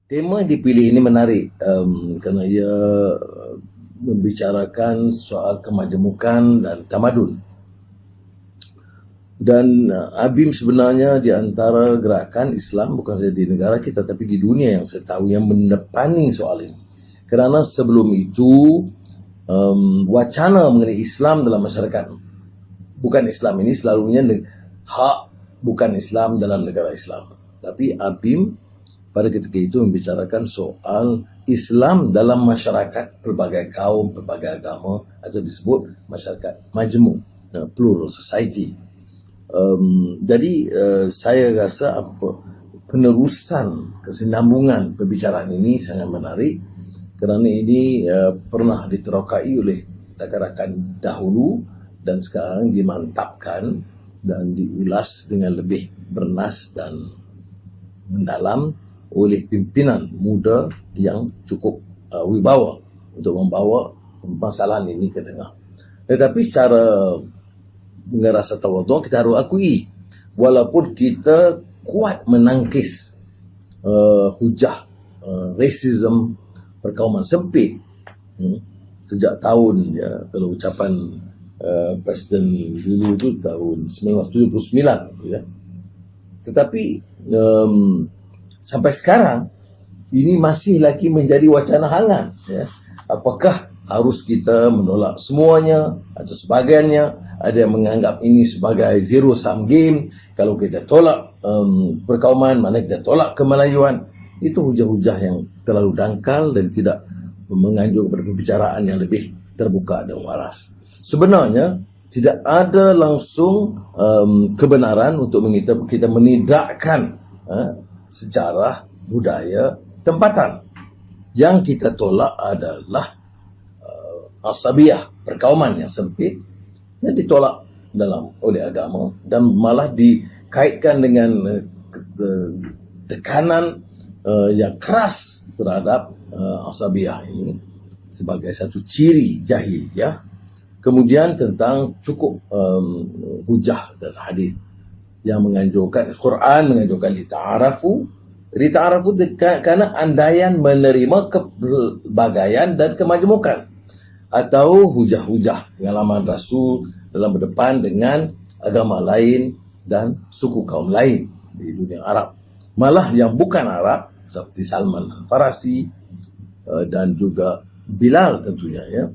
Tema yang dipilih ini menarik kerana ia membicarakan soal kemajemukan dan tamadun. Dan ABIM sebenarnya di antara gerakan Islam bukan saja di negara kita tapi di dunia yang saya tahu yang menepani soal ini. Kerana sebelum itu wacana mengenai Islam dalam masyarakat bukan Islam ini selalunya hak bukan Islam dalam negara Islam. Tapi ABIM pada ketika itu membicarakan soal Islam dalam masyarakat pelbagai kaum, pelbagai agama atau disebut masyarakat majmuk, plural society. Jadi saya rasa penerusan kesinambungan perbicaraan ini sangat menarik kerana ini pernah diterokai oleh rakan-rakan dahulu dan sekarang dimantapkan dan diulas dengan lebih bernas dan mendalam oleh pimpinan muda yang cukup wibawa untuk membawa permasalahan ini ke tengah. Tetapi secara rasa tawadhu kita harus akui walaupun kita kuat menangkis hujah racism perkauman sempit sejak tahun kalau ucapan Presiden dulu itu tahun 1979 ya. Tetapi sampai sekarang ini masih lagi menjadi wacana hangat ya. Apakah harus kita menolak semuanya atau sebagiannya? Ada yang menganggap ini sebagai zero sum game. Kalau kita tolak perkauman, mana kita tolak kemelayuan. Itu hujah-hujah yang terlalu dangkal dan tidak menganjur kepada pembicaraan yang lebih terbuka dan waras. Sebenarnya tidak ada langsung kebenaran untuk kita menidakkan sejarah budaya tempatan. Yang kita tolak adalah asabiyah, perkauman yang sempit yang ditolak oleh agama dan malah dikaitkan dengan tekanan yang keras terhadap asabiyah ini sebagai satu ciri jahiliyah. Kemudian tentang cukup hujah dan hadis yang menganjurkan, Quran menganjurkan lita'arafu kerana andaian menerima kepelbagaian dan kemajemukan, atau hujah-hujah pengalaman Rasul dalam berdepan dengan agama lain dan suku kaum lain di dunia Arab. Malah yang bukan Arab seperti Salman Al-Farisi dan juga Bilal tentunya ya.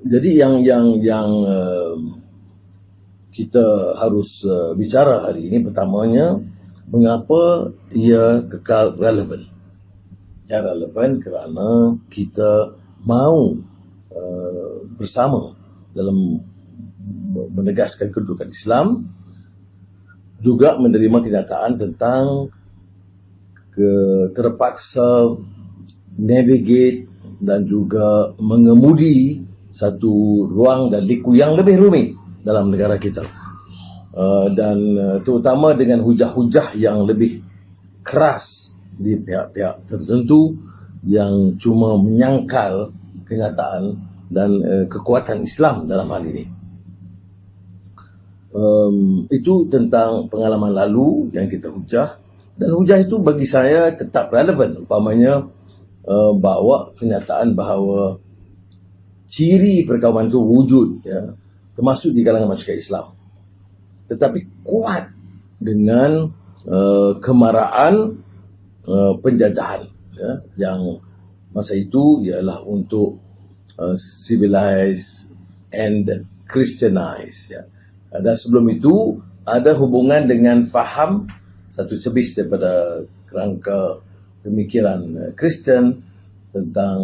Jadi yang kita harus bicara hari ini pertamanya, mengapa ia kekal relevan. Yang relevan kerana kita mahu bersama dalam menegaskan kedudukan Islam, juga menerima kenyataan tentang terpaksa navigate dan juga mengemudi satu ruang dan liku yang lebih rumit dalam negara kita. Dan terutama dengan hujah-hujah yang lebih keras di pihak-pihak tertentu yang cuma menyangkal kenyataan dan kekuatan Islam dalam hal ini. Itu tentang pengalaman lalu yang kita hujah, dan hujah itu bagi saya tetap relevan. Umpamanya bawa kenyataan bahawa ciri perkauman itu wujud ya, termasuk di kalangan masyarakat Islam, tetapi kuat dengan kemarahan penjajahan ya, yang masa itu ialah untuk civilize and Christianize ya. Dan sebelum itu ada hubungan dengan faham satu cebis daripada kerangka pemikiran Kristen tentang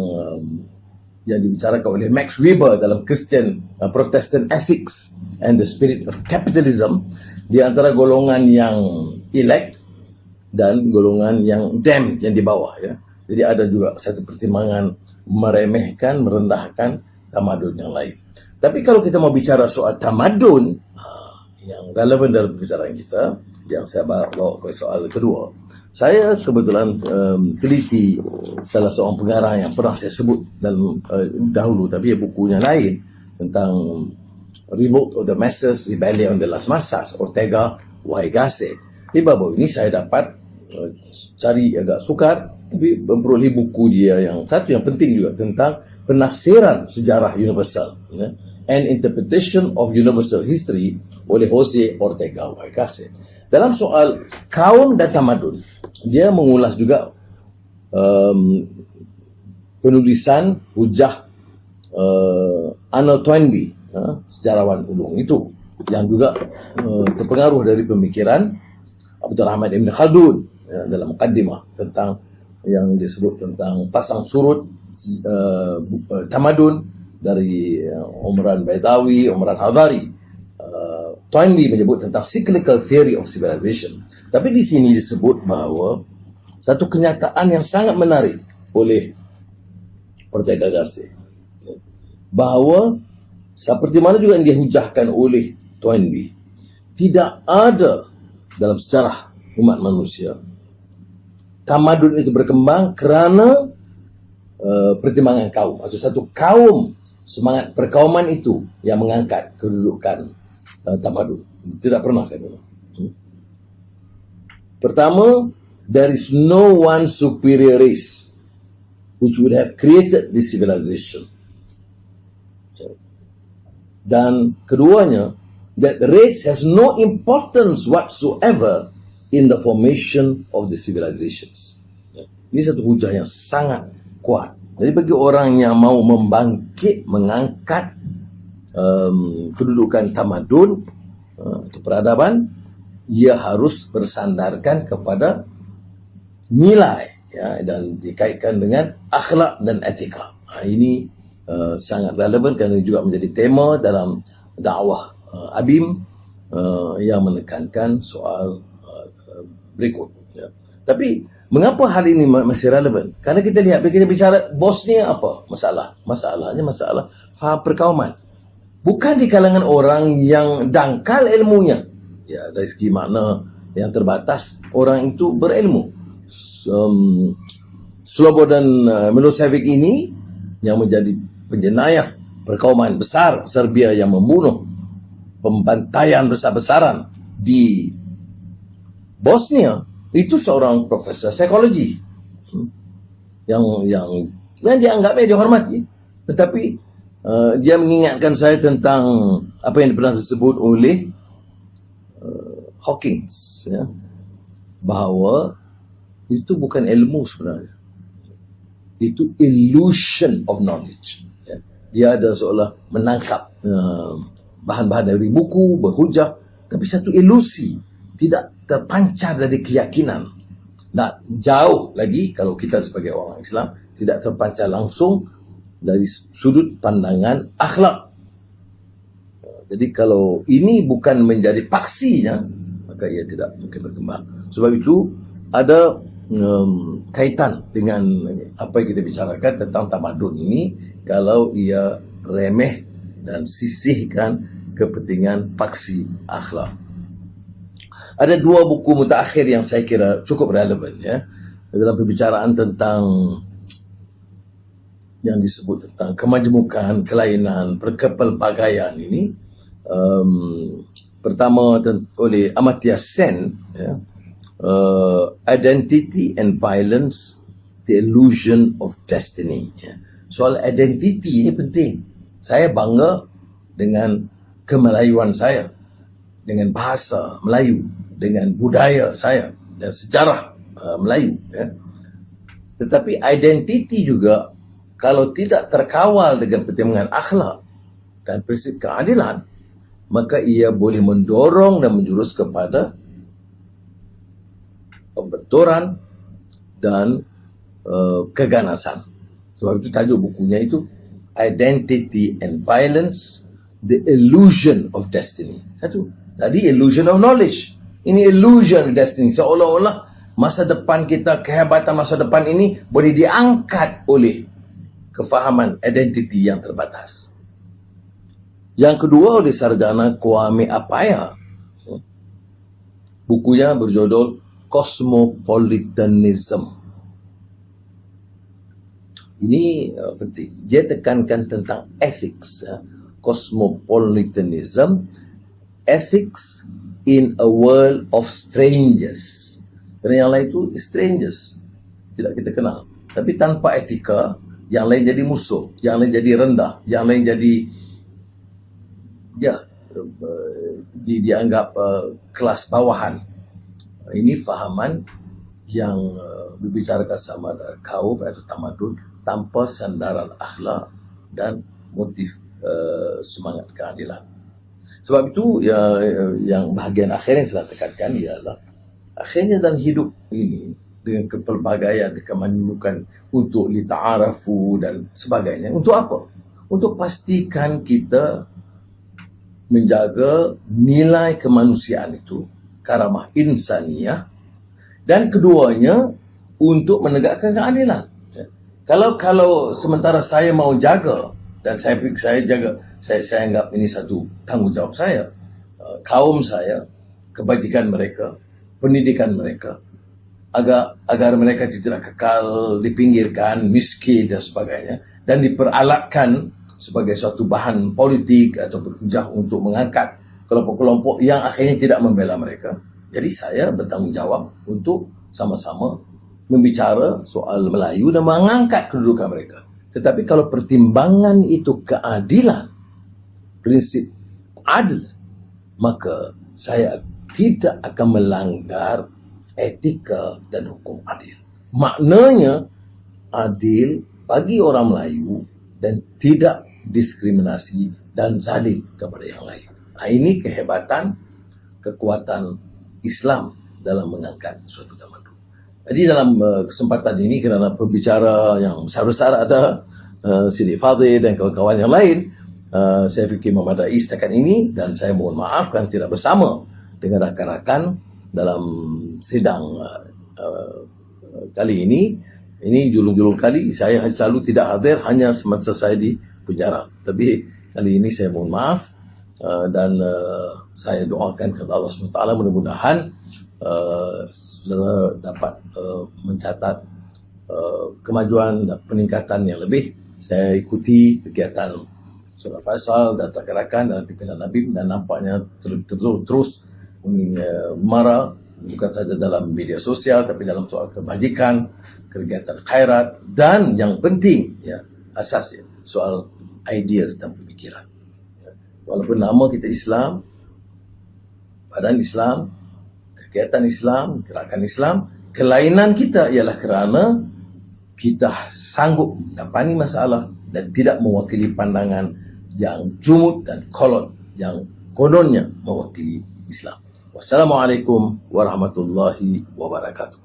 yang dibicarakan oleh Max Weber dalam Christian Protestant Ethics and the Spirit of Capitalism, di antara golongan yang elect dan golongan yang damned yang di bawah ya. Jadi ada juga satu pertimbangan meremehkan, merendahkan tamadun yang lain. Tapi kalau kita mau bicara soal tamadun yang relevan dalam pembicaraan kita, yang saya bawa ke soal kedua, saya kebetulan teliti salah seorang pengarang yang pernah saya sebut dalam dahulu, tapi bukunya lain, tentang Revolt of the Masses, Rebellion de las Masas, Ortega Y Gasset. Di bawah ini saya dapat cari agak sukar, tapi memperoleh buku dia yang satu yang penting juga tentang penafsiran sejarah universal, An Interpretation of Universal History oleh Jose Ortega y Gasset. Dalam soal kaum dan tamadun, dia mengulas juga penulisan hujah Arnold Toynbee, sejarawan ulung itu, yang juga terpengaruh dari pemikiran Abdul Rahman Ibn Khaldun dalam mukaddimah tentang yang disebut tentang pasang surut tamadun dari Umran Baidawi, Umran Hadari. Toynbee menyebut tentang cyclical theory of civilization. Tapi di sini disebut bahawa satu kenyataan yang sangat menarik oleh Ortega Gasset, bahawa seperti mana juga yang dihujahkan oleh Toynbee, tidak ada dalam sejarah umat manusia tamadun itu berkembang kerana pertimbangan kaum, atau satu kaum, semangat perkauman itu yang mengangkat kedudukan tamadun. Tidak pernah kan. Pertama, there is no one superior race which would have created this civilization. Dan keduanya, that race has no importance whatsoever in the formation of the civilizations. Ini satu hujah yang sangat kuat. Jadi bagi orang yang mau membangkit, mengangkat kedudukan tamadun atau peradaban, ia harus bersandarkan kepada nilai, dan dikaitkan dengan akhlak dan etika. Ini sangat relevan kerana juga menjadi tema dalam dakwah Abim yang menekankan soal berikut. Tapi mengapa hal ini masih relevan? Kerana kita lihat, bila kita bicara Bosnia, apa masalah? Masalahnya masalah faham perkauman. Bukan di kalangan orang yang dangkal ilmunya. Dari segi makna yang terbatas, orang itu berilmu. Slobodan Milosevic ini yang menjadi penjenayah perkauman besar Serbia, yang membunuh, pembantaian besar-besaran di Bosnia, itu seorang profesor psikologi yang dianggapnya dihormati, tetapi dia mengingatkan saya tentang apa yang pernah disebut oleh Hawkins, bahawa itu bukan ilmu sebenarnya, itu illusion of knowledge. Dia ada seolah menangkap bahan-bahan dari buku, berhujah, tapi satu ilusi, tidak terpancar dari keyakinan. Nak jauh lagi kalau kita sebagai orang Islam tidak terpancar langsung dari sudut pandangan akhlak. Jadi kalau ini bukan menjadi paksinya, maka ia tidak mungkin berkembang. Sebab itu ada kaitan dengan apa yang kita bicarakan tentang tamadun ini. Kalau ia remeh dan sisihkan kepentingan paksi akhlak. Ada dua buku mutakhir yang saya kira cukup relevan, dalam perbicaraan tentang yang disebut tentang kemajemukan, kelainan, perkepelbagaian ini. Pertama oleh Amartya Sen, Identity and Violence, The Illusion of Destiny. Soal identiti ini penting. Saya bangga dengan kemelayuan saya, dengan bahasa Melayu, dengan budaya saya dan sejarah Melayu. Tetapi identiti juga, kalau tidak terkawal dengan pertimbangan akhlak dan prinsip keadilan, maka ia boleh mendorong dan menjurus kepada pembenturan dan keganasan. Sebab itu tajuk bukunya itu Identity and Violence, The Illusion of Destiny. Satu, tadi illusion of knowledge. Ini illusion of destiny. Seolah-olah masa depan kita, kehebatan masa depan ini boleh diangkat oleh kefahaman identiti yang terbatas. Yang kedua oleh sarjana Kwame Apaya. Bukunya berjudul Cosmopolitanism. Ini penting. Dia tekankan tentang ethics. Cosmopolitanism, ethics in a world of strangers. Kerana yang lain itu strangers, tidak kita kenal. Tapi tanpa etika, yang lain jadi musuh, yang lain jadi rendah, yang lain jadi dianggap kelas bawahan. Ini fahaman yang berbicarakan sama kaum atau tamadun tanpa sandaran akhlak dan motif semangat keadilan. Sebab itu yang bahagian akhir yang saya tekankan ialah akhirnya dalam hidup ini dengan kepelbagaian, kemanukan untuk lita'arafu dan sebagainya. Untuk apa? Untuk pastikan kita menjaga nilai kemanusiaan itu, karamah insaniyah, dan keduanya untuk menegakkan keadilan. Kalau sementara saya mau jaga dan saya anggap ini satu tanggungjawab saya, kaum saya, kebajikan mereka, pendidikan mereka, agar mereka tidak kekal dipinggirkan, miskin dan sebagainya, dan diperalatkan sebagai suatu bahan politik atau berhujah untuk mengangkat kelompok-kelompok yang akhirnya tidak membela mereka. Jadi saya bertanggung jawab untuk sama-sama membicara soal Melayu dan mengangkat kedudukan mereka. Tetapi kalau pertimbangan itu keadilan, prinsip adil, maka saya tidak akan melanggar etika dan hukum adil. Maknanya adil bagi orang Melayu dan tidak diskriminasi dan zalim kepada yang lain. Ini kehebatan, kekuatan Islam dalam mengangkat suatu tamadun. Jadi dalam kesempatan ini, kerana pembicara yang besar-besar ada Sidi Fadil dan kawan-kawan yang lain, saya fikir memadai setakat ini, dan saya mohon maaf kerana tidak bersama dengan rakan-rakan dalam sidang kali ini. Ini julung-julung kali saya selalu tidak hadir hanya semasa saya di penjara. Tapi kali ini saya mohon maaf, dan saya doakan kepada Allah SWT mudah-mudahan saudara dapat mencatat kemajuan dan peningkatan yang lebih. Saya ikuti kegiatan Saudara Faisal dan rakan-rakan dalam pimpinan Nabim, dan nampaknya terus marah, bukan saja dalam media sosial tapi dalam soal kebajikan, kegiatan khairat, dan yang penting asasnya soal ideas dan pemikiran. Walaupun nama kita Islam, badan Islam, kegiatan Islam, gerakan Islam, kelainan kita ialah kerana kita sanggup dapani masalah dan tidak mewakili pandangan yang jumud dan kolot yang kononnya mewakili Islam. Wassalamualaikum warahmatullahi wabarakatuh.